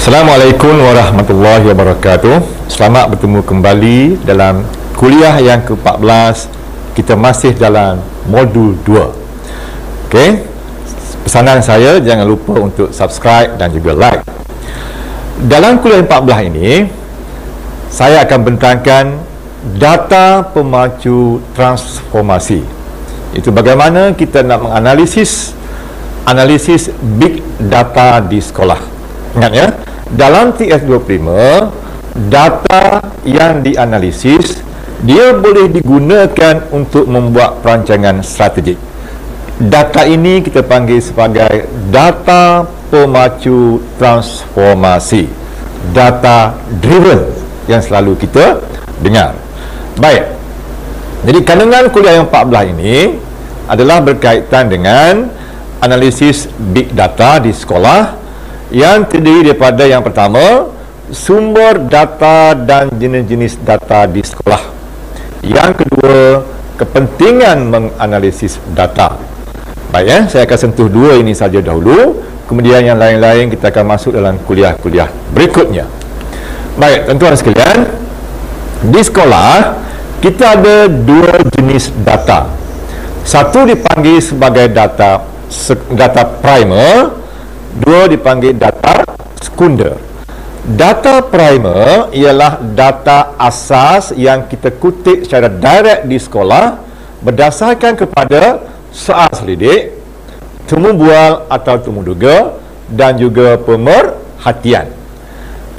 Assalamualaikum warahmatullahi wabarakatuh. Selamat bertemu kembali dalam kuliah yang ke-14. Kita masih dalam modul 2. Okey. Pesanan saya, jangan lupa untuk subscribe dan juga like. Dalam kuliah 14 ini, saya akan bentangkan data pemacu transformasi. Itu bagaimana kita nak menganalisis big data di sekolah. Ingat ya, dalam TS25, data yang dianalisis dia boleh digunakan untuk membuat perancangan strategik. Data ini kita panggil sebagai data pemacu transformasi, data driven yang selalu kita dengar. Baik, jadi kandungan kuliah yang 14 ini adalah berkaitan dengan analisis big data di sekolah, yang terdiri daripada yang pertama, sumber data dan jenis-jenis data di sekolah. Yang kedua, kepentingan menganalisis data. Baik ya, saya akan sentuh dua ini saja dahulu, kemudian yang lain-lain kita akan masuk dalam kuliah-kuliah berikutnya. Baik, tuan-tuan sekalian, di sekolah kita ada dua jenis data. Satu dipanggil sebagai data primer, dua dipanggil data sekunder. Data primer ialah data asas yang kita kutip secara direct di sekolah berdasarkan kepada soal selidik, temu bual atau temu duga dan juga pemerhatian.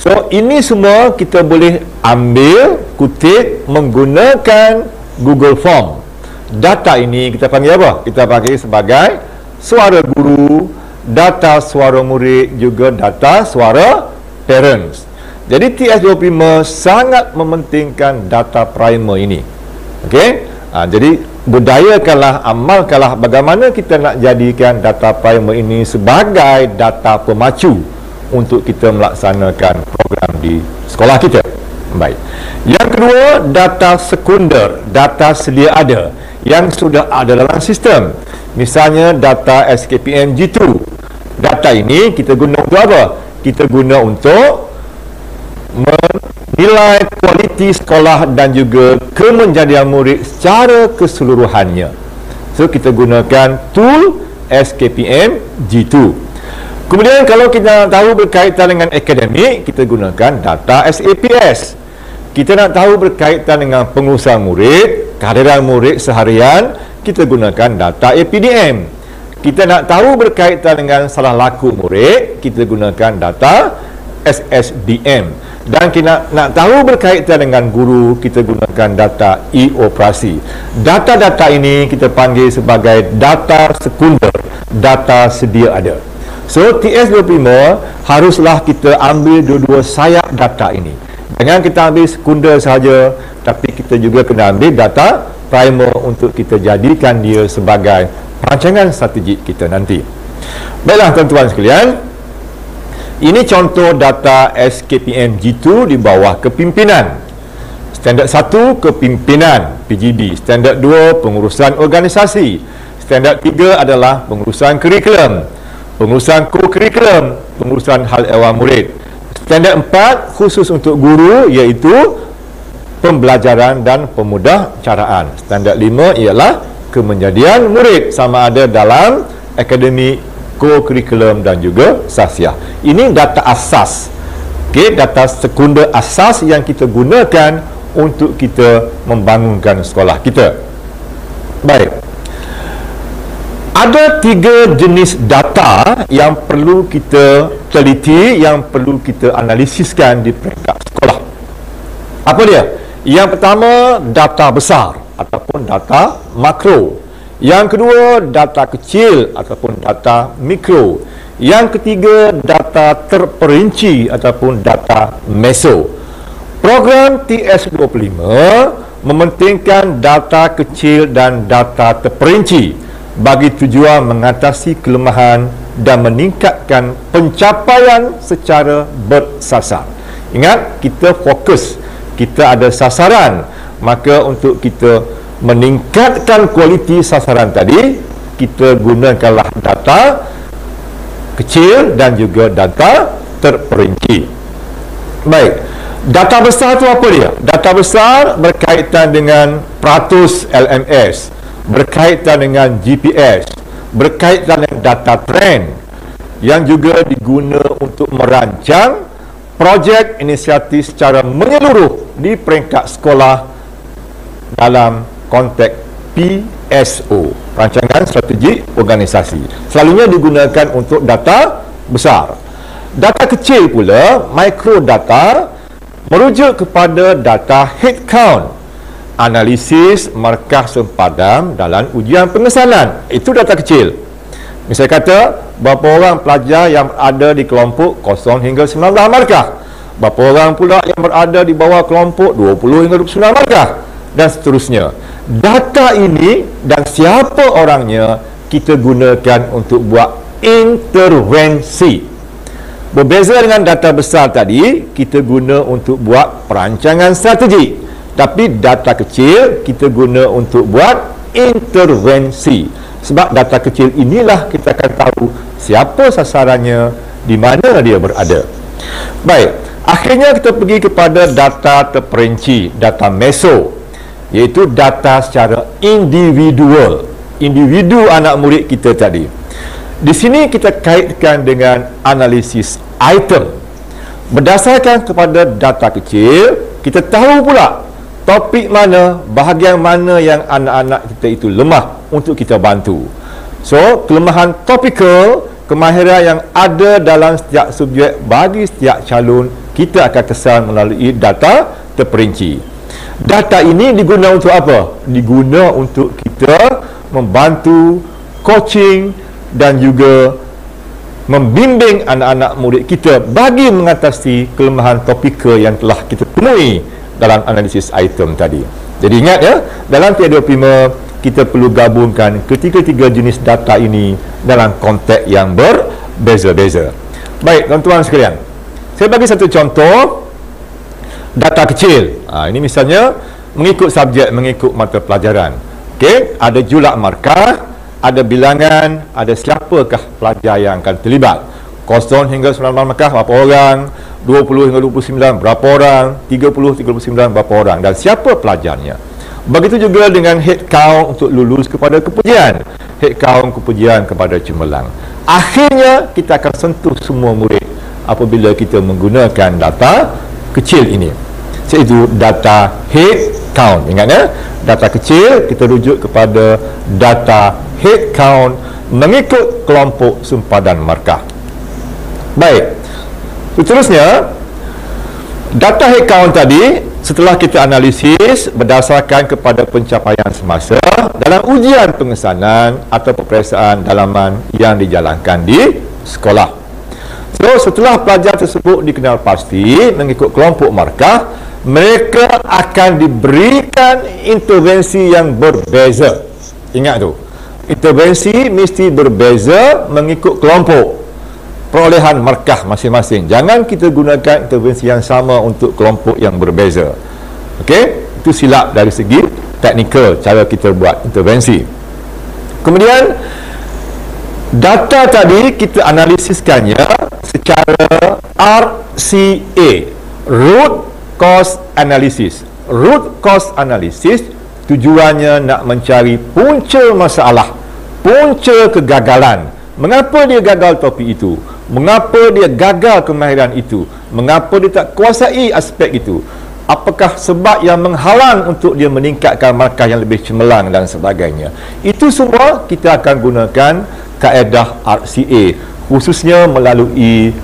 So, ini semua kita boleh ambil, kutip menggunakan Google Form. Data ini kita panggil apa? Kita panggil sebagai suara guru, data suara murid, juga data suara parents. Jadi TS25 sangat mementingkan data primer ini. Okey? Jadi budayakanlah, amalkanlah bagaimana kita nak jadikan data primer ini sebagai data pemacu untuk kita melaksanakan program di sekolah kita. Baik. Yang kedua, data sekunder, data sedia ada yang sudah ada dalam sistem. Misalnya data SKPM G2. Data ini kita guna untuk apa? Kita guna untuk menilai kualiti sekolah dan juga kemenjadian murid secara keseluruhannya. So, kita gunakan tool SKPM G2. Kemudian kalau kita nak tahu berkaitan dengan akademik, kita gunakan data SAPS. Kita nak tahu berkaitan dengan pengurusan murid, kehadiran murid seharian, kita gunakan data APDM. Kita nak tahu berkaitan dengan salah laku murid, kita gunakan data SSBM. Dan kita nak tahu berkaitan dengan guru, kita gunakan data e-operasi. Data-data ini kita panggil sebagai data sekunder, data sedia ada. So, TS25 haruslah kita ambil dua-dua sayap data ini. Jangan kita ambil sekunder saja, tapi kita juga kena ambil data primer untuk kita jadikan dia sebagai perancangan strategik kita nanti. Baiklah tuan-tuan sekalian, ini contoh data SKPM G2 di bawah kepimpinan. Standard 1 kepimpinan PGB, standard 2 pengurusan organisasi, standard 3 adalah pengurusan kurikulum, pengurusan co-kurikulum, pengurusan hal ehwal murid. Standard 4 khusus untuk guru, iaitu pembelajaran dan pemudahcaraan. Standard 5 ialah kemenjadian murid, sama ada dalam akademik, co-kurikulum dan juga sasiah. Ini data asas. Okey, data sekunder asas yang kita gunakan untuk kita membangunkan sekolah kita. Baik. Ada 3 jenis data yang perlu kita teliti, yang perlu kita analisiskan di peringkat sekolah. Apa dia? Yang pertama, data besar ataupun data makro. Yang kedua, data kecil ataupun data mikro. Yang ketiga, data terperinci ataupun data meso. Program TS25 mementingkan data kecil dan data terperinci bagi tujuan mengatasi kelemahan dan meningkatkan pencapaian secara bersasar. Ingat, kita fokus, kita ada sasaran. Maka untuk kita meningkatkan kualiti sasaran tadi, kita gunakanlah data kecil dan juga data terperinci. Baik, data besar tu apa dia? Data besar berkaitan dengan peratus LMS, berkaitan dengan GPS, berkaitan dengan data trend yang juga diguna untuk merancang projek inisiatif secara menyeluruh di peringkat sekolah dalam konteks PSO, Rancangan Strategik Organisasi. Selalunya digunakan untuk data besar. Data kecil pula, microdata, merujuk kepada data headcount, analisis markah sempadan dalam ujian pengesanan. Itu data kecil. Misalnya kata, berapa orang pelajar yang ada di kelompok 0 hingga 19 markah, berapa orang pula yang berada di bawah kelompok 20 hingga 29 markah, dan seterusnya. Data ini dan siapa orangnya kita gunakan untuk buat intervensi. Berbeza dengan data besar tadi, kita guna untuk buat perancangan strategi, tapi data kecil kita guna untuk buat intervensi. Sebab data kecil inilah kita akan tahu siapa sasarannya, di mana dia berada. Baik, akhirnya kita pergi kepada data terperinci, data meso, iaitu data secara individual, individu anak murid kita tadi. Di sini kita kaitkan dengan analisis item. Berdasarkan kepada data kecil, kita tahu pula topik mana, bahagian mana yang anak-anak kita itu lemah untuk kita bantu. So, kelemahan topikal, kemahiran yang ada dalam setiap subjek bagi setiap calon, kita akan kesan melalui data terperinci. Data ini diguna untuk apa? Diguna untuk kita membantu coaching dan juga membimbing anak-anak murid kita bagi mengatasi kelemahan topikal yang telah kita temui dalam analisis item tadi. Jadi ingat ya, dalam P25 kita perlu gabungkan ketiga-tiga jenis data ini dalam konteks yang berbeza-beza. Baik, tuan-tuan sekalian, saya bagi satu contoh data kecil. Ini misalnya mengikut subjek, mengikut mata pelajaran. Okey, ada julak markah, ada bilangan, ada siapakah pelajar yang akan terlibat. 0 hingga 19 markah berapa orang, 20 hingga 29 berapa orang, 30-39 berapa orang, dan siapa pelajarnya. Begitu juga dengan head count untuk lulus kepada kepujian, head count kepujian kepada cemerlang. Akhirnya kita akan sentuh semua murid apabila kita menggunakan data kecil ini, iaitu data head count. Ingat ya, data kecil kita rujuk kepada data head count mengikut kelompok sempadan markah. Baik, seterusnya data head count tadi setelah kita analisis berdasarkan kepada pencapaian semasa dalam ujian pengesanan atau peperiksaan dalaman yang dijalankan di sekolah. So, setelah pelajar tersebut dikenal pasti mengikut kelompok markah, mereka akan diberikan intervensi yang berbeza. Ingat tu, intervensi mesti berbeza mengikut kelompok perolehan markah masing-masing. Jangan kita gunakan intervensi yang sama untuk kelompok yang berbeza. Okey, itu silap dari segi teknikal cara kita buat intervensi. Kemudian data tadi kita analisiskannya secara RCA, root cause analysis. Root cause analysis tujuannya nak mencari punca masalah, punca kegagalan. Mengapa dia gagal topik itu? Mengapa dia gagal kemahiran itu? Mengapa dia tak kuasai aspek itu? Apakah sebab yang menghalang untuk dia meningkatkan markah yang lebih cemerlang dan sebagainya? Itu semua kita akan gunakan kaedah RCA, khususnya melalui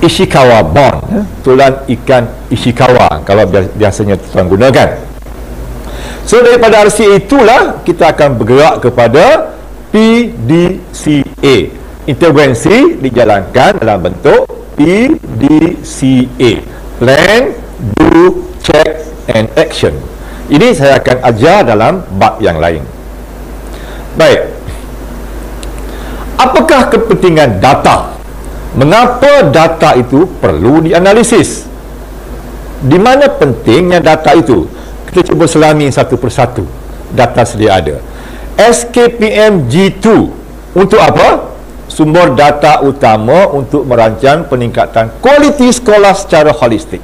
Ishikawa bond, tulan ikan Ishikawa kalau biasanya tuan gunakan. So daripada RCA itulah kita akan bergerak kepada PDCA. Intervensi dijalankan dalam bentuk PDCA, Plan, Do, Check and Action. Ini saya akan ajar dalam bab yang lain. Baik, apakah kepentingan data? Mengapa data itu perlu dianalisis? Di mana pentingnya data itu? Kita cuba selami satu persatu. Data sedia ada. SKPM G2 untuk apa? sumber data utama untuk merancang peningkatan kualiti sekolah secara holistik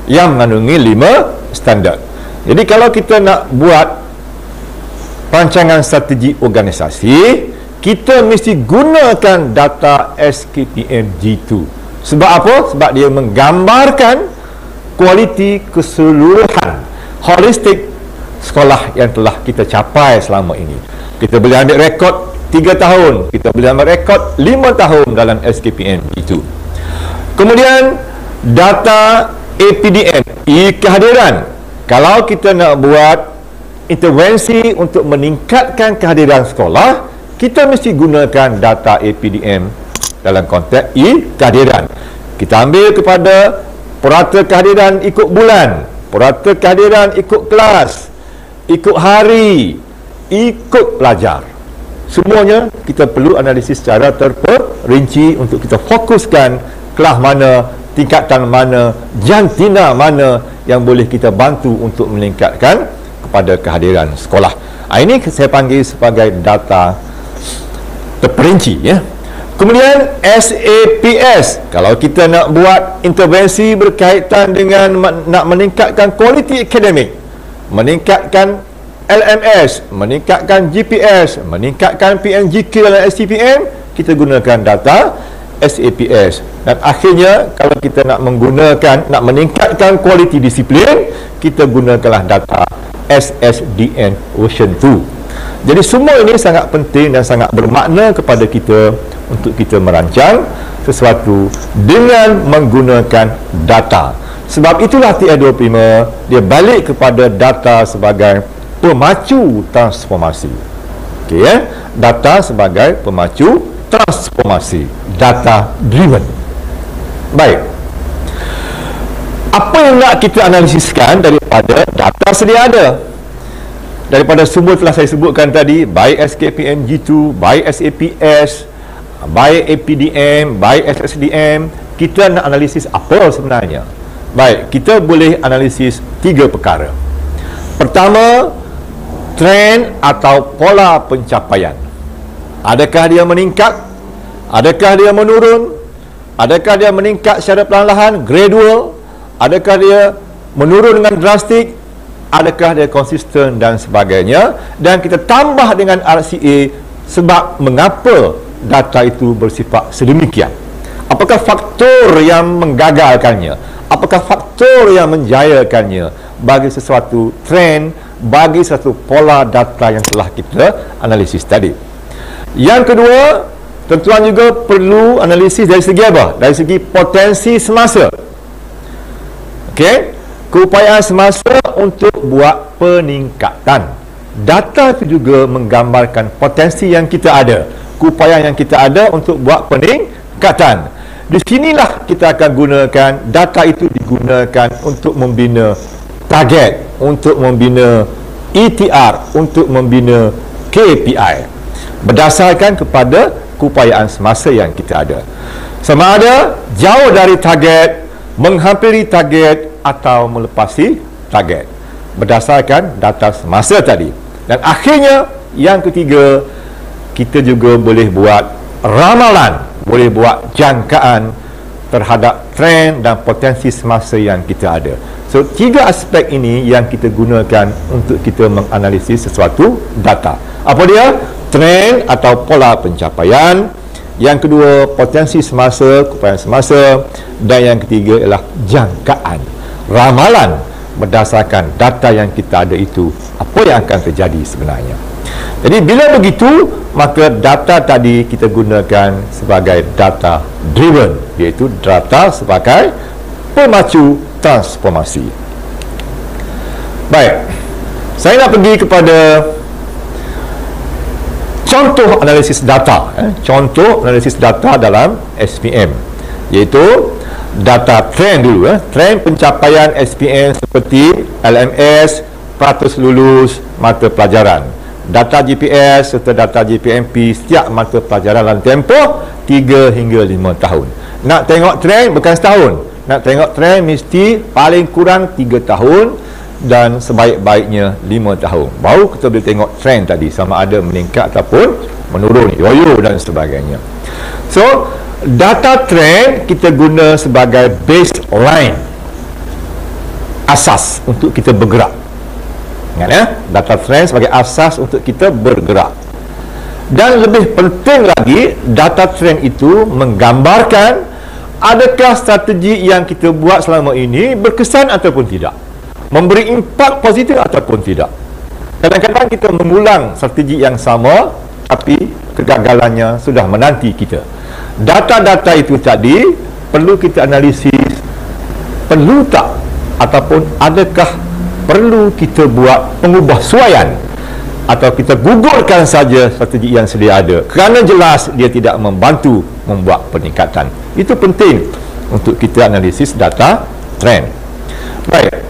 yang mengandungi 5 standard. Jadi kalau kita nak buat rancangan strategi organisasi, kita mesti gunakan data SKPM G2. Sebab apa? Sebab dia menggambarkan kualiti keseluruhan holistik sekolah yang telah kita capai selama ini. Kita boleh ambil rekod 3 tahun, kita boleh ambil rekod 5 tahun dalam SKPM G2. Kemudian data APDM, kehadiran. Kalau kita nak buat intervensi untuk meningkatkan kehadiran sekolah, kita mesti gunakan data APDM dalam konteks kehadiran. Kita ambil kepada purata kehadiran ikut bulan, purata kehadiran ikut kelas, ikut hari, ikut pelajar. Semuanya kita perlu analisis secara terperinci untuk kita fokuskan kelas mana, tingkatan mana, jantina mana yang boleh kita bantu untuk meningkatkan kepada kehadiran sekolah. Ini saya panggil sebagai data terperinci, ya. Kemudian SAPS, kalau kita nak buat intervensi berkaitan dengan nak meningkatkan kualiti akademik, meningkatkan LMS, meningkatkan GPS, meningkatkan PNGK dalam SCPM, kita gunakan data SAPS. Dan akhirnya kalau kita nak meningkatkan kualiti disiplin, kita gunakanlah data SSDN version 2. Jadi semua ini sangat penting dan sangat bermakna kepada kita untuk kita merancang sesuatu dengan menggunakan data. Sebab itulah TI25 dia balik kepada data sebagai pemacu transformasi. Okey, ya? Data sebagai pemacu transformasi, data driven. Baik. Apa yang nak kita analisiskan daripada data sedia ada? Daripada sumber telah saya sebutkan tadi, baik SKPM G2, baik SAPS, baik APDM, baik SSDM, kita nak analisis apa sebenarnya? Baik, kita boleh analisis 3 perkara. Pertama, trend atau pola pencapaian. Adakah dia meningkat? Adakah dia menurun? Adakah dia meningkat secara perlahan-lahan, gradual? Adakah dia menurun dengan drastik? Adakah dia konsisten dan sebagainya? Dan kita tambah dengan RCA sebab mengapa data itu bersifat sedemikian. Apakah faktor yang menggagalkannya? Apakah faktor yang menjayakannya bagi sesuatu trend, bagi satu pola data yang telah kita analisis tadi? Yang kedua, tentuan juga perlu analisis dari segi apa? Dari segi potensi semasa. Okey? Keupayaan semasa untuk buat peningkatan. Data itu juga menggambarkan potensi yang kita ada, keupayaan yang kita ada untuk buat peningkatan. Di sinilah kita akan gunakan data itu, digunakan untuk membina target, untuk membina ETR, untuk membina KPI berdasarkan kepada keupayaan semasa yang kita ada. Sama ada jauh dari target, menghampiri target atau melepasi target berdasarkan data semasa tadi. Dan akhirnya yang ketiga, kita juga boleh buat ramalan, boleh buat jangkaan terhadap trend dan potensi semasa yang kita ada. So 3 aspek ini yang kita gunakan untuk kita menganalisis sesuatu data. Apa dia? Trend atau pola pencapaian. Yang kedua, potensi semasa, keupayaan semasa. Dan yang ketiga ialah jangkaan, ramalan berdasarkan data yang kita ada itu, apa yang akan terjadi sebenarnya. Jadi bila begitu, maka data tadi kita gunakan sebagai data driven, iaitu data sebagai pemacu transformasi. Baik, saya nak pergi kepada contoh analisis data, contoh analisis data dalam SPM, iaitu data trend dulu, trend pencapaian SPM seperti LMS, peratus lulus mata pelajaran, data GPS serta data GPMP setiap mata pelajaran dalam tempoh 3 hingga 5 tahun. Nak tengok trend bukan setahun, nak tengok trend mesti paling kurang 3 tahun, dan sebaik-baiknya 5 tahun. Baru kita boleh tengok trend tadi, sama ada meningkat ataupun menurun, yoyo dan sebagainya. So, data trend kita guna sebagai baseline, asas untuk kita bergerak. Ingat ya, data trend sebagai asas untuk kita bergerak. Dan lebih penting lagi, data trend itu menggambarkan adakah strategi yang kita buat selama ini berkesan ataupun tidak, memberi impak positif ataupun tidak. Kadang-kadang kita mengulang strategi yang sama tapi kegagalannya sudah menanti kita. Data-data itu tadi perlu kita analisis, perlu tak ataupun adakah perlu kita buat pengubahsuaian atau kita gugurkan saja strategi yang sedia ada kerana jelas dia tidak membantu membuat peningkatan. Itu penting untuk kita analisis data trend. Baik.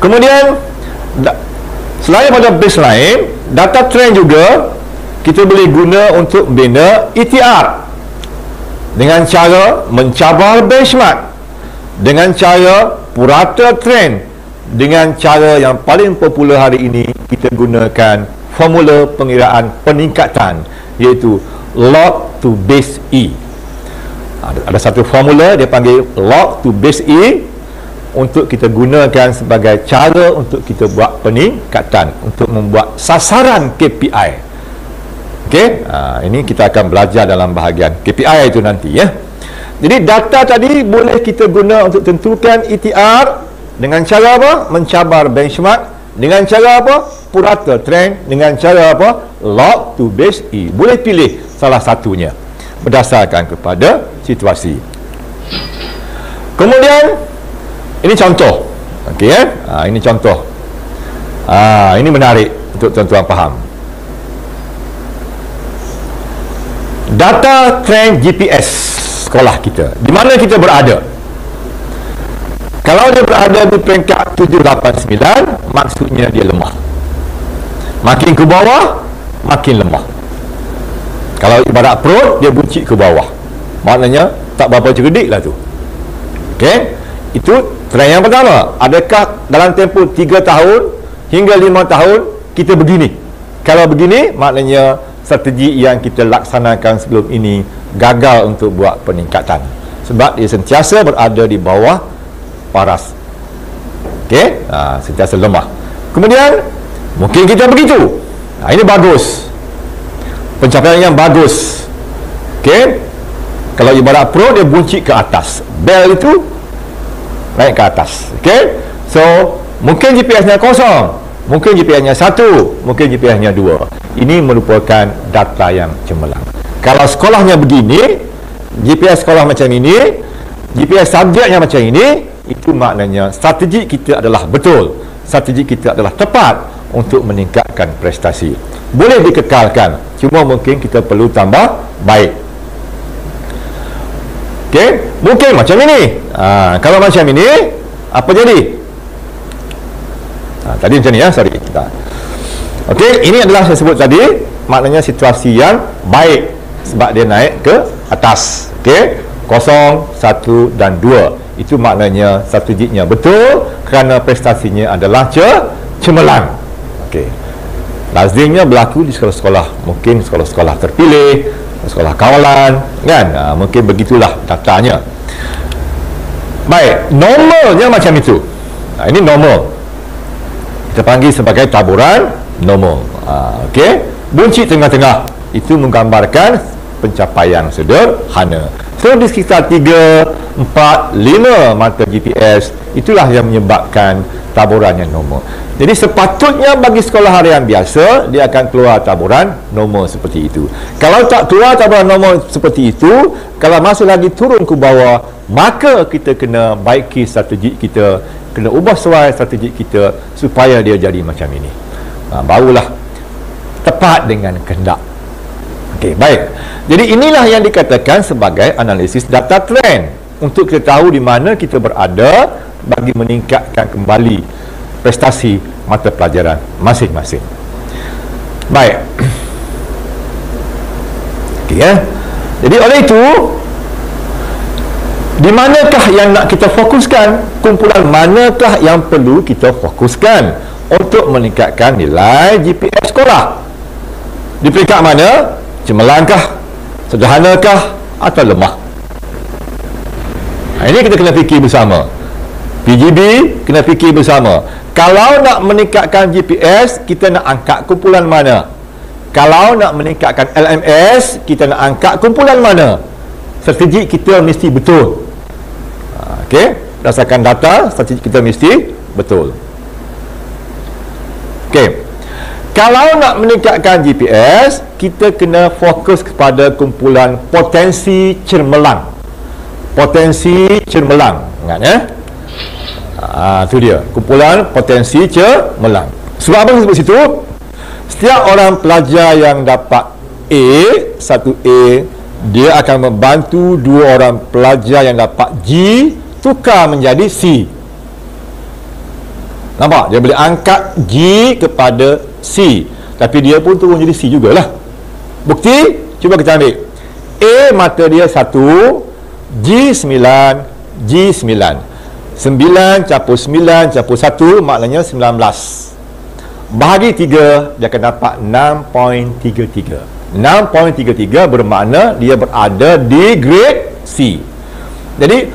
Kemudian selain pada baseline, data trend juga kita boleh guna untuk bina ETR dengan cara mencabar benchmark, dengan cara purata trend, dengan cara yang paling popular hari ini kita gunakan formula pengiraan peningkatan, iaitu log to base E. Ada satu formula dia panggil log to base E untuk kita gunakan sebagai cara untuk kita buat peningkatan, untuk membuat sasaran KPI. Okey, ini kita akan belajar dalam bahagian KPI itu nanti ya. Jadi data tadi boleh kita guna untuk tentukan ETR dengan cara apa? Mencabar benchmark. Dengan cara apa? Purata trend. Dengan cara apa? Log to base E. Boleh pilih salah satunya berdasarkan kepada situasi. Kemudian ini contoh. Okey ya. Ini contoh. Ini menarik untuk tuan-tuan faham. Data trend GPS sekolah kita. Di mana kita berada? Kalau dia berada di peringkat 789, maksudnya dia lemah. Makin ke bawah, makin lemah. Kalau ibarat perut, dia buncit ke bawah. Maknanya tak berapa cerdik lah tu. Okey? Itu trend yang pertama. Adakah dalam tempoh 3 tahun hingga 5 tahun kita begini? Kalau begini, maknanya strategi yang kita laksanakan sebelum ini gagal untuk buat peningkatan. Sebab dia sentiasa berada di bawah paras. Okey, sentiasa lemah. Kemudian mungkin kita begitu. Ini bagus. Pencapaian yang bagus. Okey. Kalau ibarat pro, dia buncit ke atas. Bell itu naik ke atas. Okey. So, mungkin GPS-nya kosong, mungkin GPS-nya 1, mungkin GPS-nya 2. Ini merupakan data yang cemerlang. Kalau sekolahnya begini, GPS sekolah macam ini, GPS subjeknya macam ini, itu maknanya strategi kita adalah betul, strategi kita adalah tepat untuk meningkatkan prestasi. Boleh dikekalkan, cuma mungkin kita perlu tambah baik. Okey, mungkin macam ini. Kalau macam ini, apa jadi? Tadi macam ni ya, sorry kita. Okey, ini adalah saya sebut tadi, maknanya situasi yang baik sebab dia naik ke atas. Okey, 0, 1 dan 2. Itu maknanya strateginya betul kerana prestasinya adalah cemerlang. Okey. Lazimnya berlaku di sekolah-sekolah, mungkin sekolah-sekolah terpilih, sekolah kawalan, kan? Mungkin begitulah datanya. Baik, normalnya macam itu. Ini normal. Kita panggil sebagai taburan normal. Okey. Buncit tengah-tengah itu menggambarkan pencapaian sederhana. So, di sekitar 3, 4, 5 mata GPS, itulah yang menyebabkan taburan yang normal. Jadi sepatutnya bagi sekolah harian biasa, dia akan keluar taburan normal seperti itu. Kalau tak keluar taburan normal seperti itu, kalau masih lagi turun ke bawah, maka kita kena baiki strategi kita, kena ubah suai strategi kita supaya dia jadi macam ini. Barulah tepat dengan kehendak. Okey, baik. Jadi inilah yang dikatakan sebagai analisis data trend, untuk kita tahu di mana kita berada bagi meningkatkan kembali prestasi mata pelajaran masing-masing. Baik. Okey ya. Jadi oleh itu, Di manakah yang nak kita fokuskan? Kumpulan manakah yang perlu kita fokuskan untuk meningkatkan nilai GPS sekolah? Di peringkat mana? Cemerlangkah, sederhanakah, atau lemah? Ini kita kena fikir bersama. PGB kena fikir bersama. Kalau nak meningkatkan GPS, kita nak angkat kumpulan mana? Kalau nak meningkatkan LMS, kita nak angkat kumpulan mana? Strategi kita mesti betul. Okey, berdasarkan data, strategi kita mesti betul. Okey, kalau nak meningkatkan GPS, kita kena fokus kepada kumpulan potensi cermelang. Potensi cermelang, ingat ya? Itu dia, kumpulan potensi cermelang. Sebab apa sebut situ? Setiap orang pelajar yang dapat A, 1A, dia akan membantu dua orang pelajar yang dapat G tukar menjadi C. Nampak? Dia boleh angkat G kepada C, tapi dia pun turun jadi C jugalah. Bukti? Cuba kita ambil A, mata dia 1, G 9, G 9. 9 campur 9 campur 1 maknanya 19. Bahagi 3, dia akan dapat 6.33. 6.33 bermakna dia berada di grade C. Jadi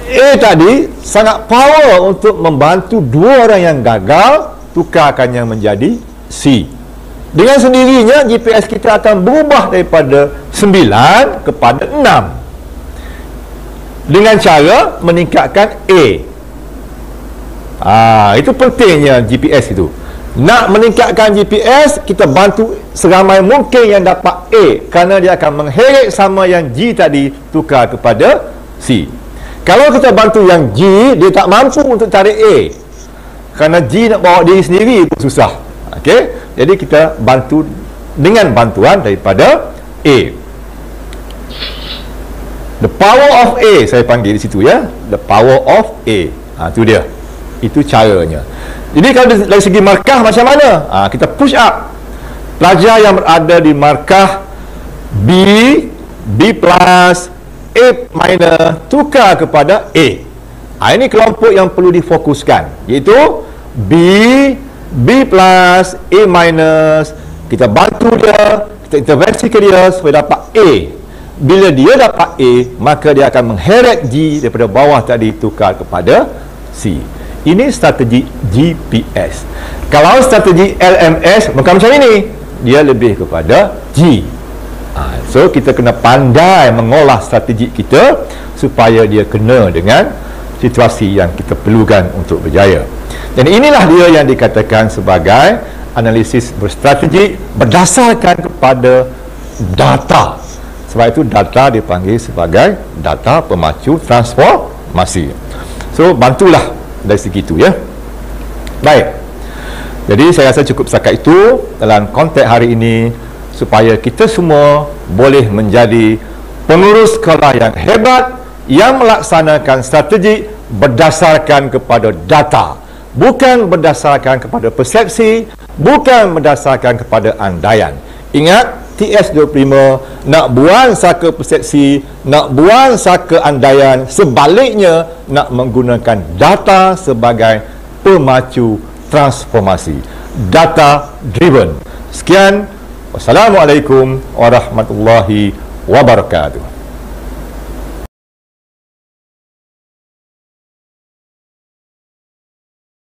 A tadi sangat power untuk membantu dua orang yang gagal tukarkannya menjadi C. Dengan sendirinya GPS kita akan berubah daripada 9 kepada 6 dengan cara meningkatkan A. Itu pentingnya GPS itu. Nak meningkatkan GPS, kita bantu seramai mungkin yang dapat A, kerana dia akan mengheret sama yang G tadi tukar kepada C. Kalau kita bantu yang G, dia tak mampu untuk cari A, kerana G nak bawa diri sendiri pun susah. Okey, jadi kita bantu dengan bantuan daripada A. The power of A saya panggil di situ ya. The power of A. Itu dia. Itu caranya. Jadi kalau dari segi markah macam mana? Kita push up pelajar yang berada di markah B, B+, A minor tukar kepada A. Ini kelompok yang perlu difokuskan, iaitu B, B+, A minus. Kita bantu dia, kita intervensi ke dia supaya dapat A. Bila dia dapat A, maka dia akan mengheret G daripada bawah tadi tukar kepada C. Ini strategi GPS. Kalau strategi LMS bukan macam ini, dia lebih kepada G. So kita kena pandai mengolah strategi kita supaya dia kena dengan situasi yang kita perlukan untuk berjaya. Dan inilah dia yang dikatakan sebagai analisis berstrategi berdasarkan kepada data. Sebab itu data dipanggil sebagai data pemacu transformasi. So bantulah dari segi itu ya. Baik. Jadi saya rasa cukup setakat itu dalam konteks hari ini, supaya kita semua boleh menjadi pengurus sekolah yang hebat, yang melaksanakan strategi berdasarkan kepada data, bukan berdasarkan kepada persepsi, bukan berdasarkan kepada andaian. Ingat, TS25 nak buang saka persepsi, nak buang saka andaian, sebaliknya nak menggunakan data sebagai pemacu transformasi. Data driven. Sekian. Wassalamualaikum warahmatullahi wabarakatuh.